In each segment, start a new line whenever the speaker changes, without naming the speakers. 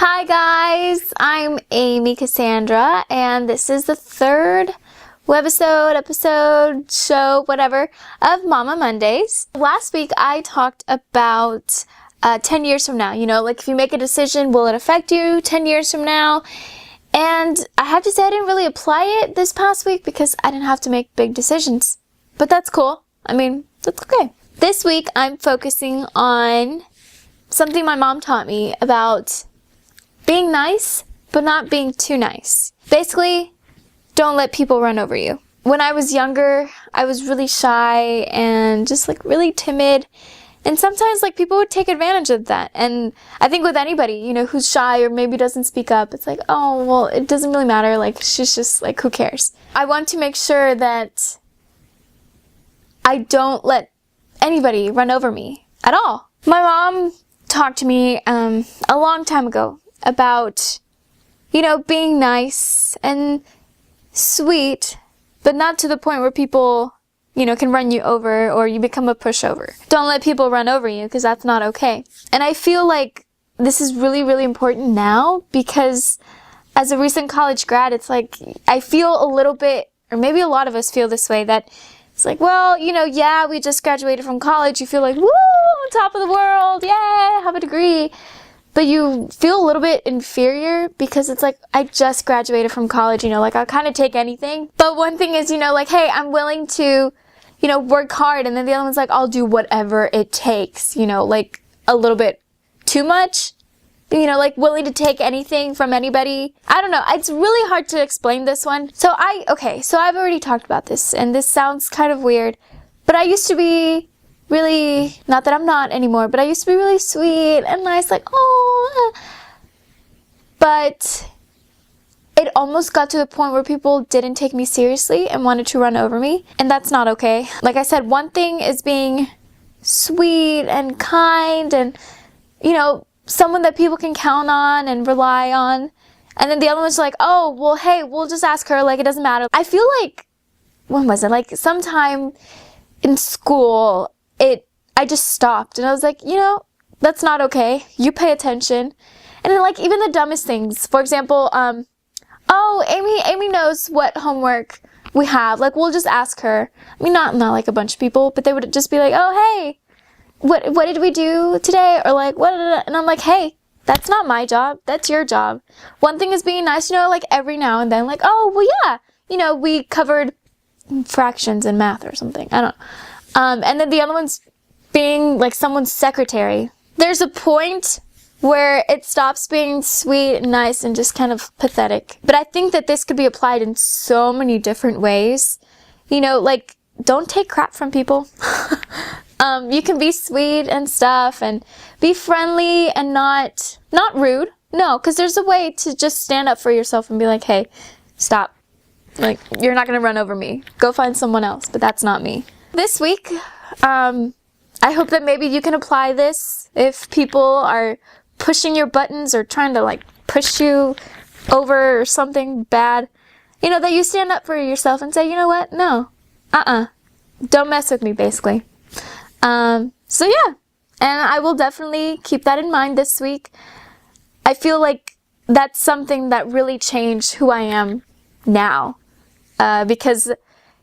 Hi guys, I'm Amy Cassandra, and this is the third episode, show, whatever, of Mama Mondays. Last week I talked about 10 years from now, like if you make a decision, will it affect you 10 years from now? And I have to say I didn't really apply it this past week because I didn't have to make big decisions. But that's cool. That's okay. This week I'm focusing on something my mom taught me about being nice, but not being too nice. Basically, don't let people run over you. When I was younger, I was really shy and just really timid. And sometimes people would take advantage of that. And I think with anybody, who's shy or maybe doesn't speak up, it's oh, well, it doesn't really matter. She's just who cares? I want to make sure that I don't let anybody run over me at all. My mom talked to me a long time ago about, being nice and sweet, but not to the point where people, can run you over or you become a pushover. Don't let people run over you because that's not okay. And I feel like this is really, really important now because as a recent college grad, it's I feel a little bit, or maybe a lot of us feel this way, that it's well, yeah, we just graduated from college. You feel woo, on top of the world. Yeah, I have a degree. But you feel a little bit inferior because it's I just graduated from college, I'll kind of take anything. But one thing is, hey, I'm willing to, work hard. And then the other one's I'll do whatever it takes, a little bit too much, willing to take anything from anybody. I don't know. It's really hard to explain this one. So I've already talked about this and this sounds kind of weird, but I used to be really, not that I'm not anymore, but I used to be really sweet and nice, oh. But it almost got to the point where people didn't take me seriously and wanted to run over me, and that's not okay. Like I said, one thing is being sweet and kind and, someone that people can count on and rely on. And then the other one's oh, well, hey, we'll just ask her, it doesn't matter. I feel when was it? Sometime in school, I just stopped and I was that's not okay. You pay attention. And then even the dumbest things. For example, oh, Amy knows what homework we have. We'll just ask her. Not a bunch of people, but they would just be oh, hey, what did we do today? Or what? And I'm hey, that's not my job. That's your job. One thing is being nice, every now and then, oh, well, yeah, we covered fractions in math or something. I don't know. And then the other one's being someone's secretary. There's a point where it stops being sweet and nice and just kind of pathetic. But I think that this could be applied in so many different ways. Don't take crap from people. You can be sweet and stuff and be friendly and not rude. No, because there's a way to just stand up for yourself and be hey, stop. You're not going to run over me. Go find someone else, but that's not me. This week, I hope that maybe you can apply this if people are pushing your buttons or trying to push you over or something bad. That you stand up for yourself and say, you know what? No. Don't mess with me, basically. So yeah. And I will definitely keep that in mind this week. I feel that's something that really changed who I am now. Because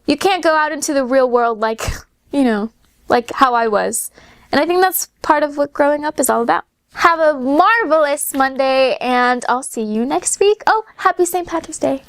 you can't go out into the real world how I was. And I think that's part of what growing up is all about. Have a marvelous Monday, and I'll see you next week. Oh, happy St. Patrick's Day.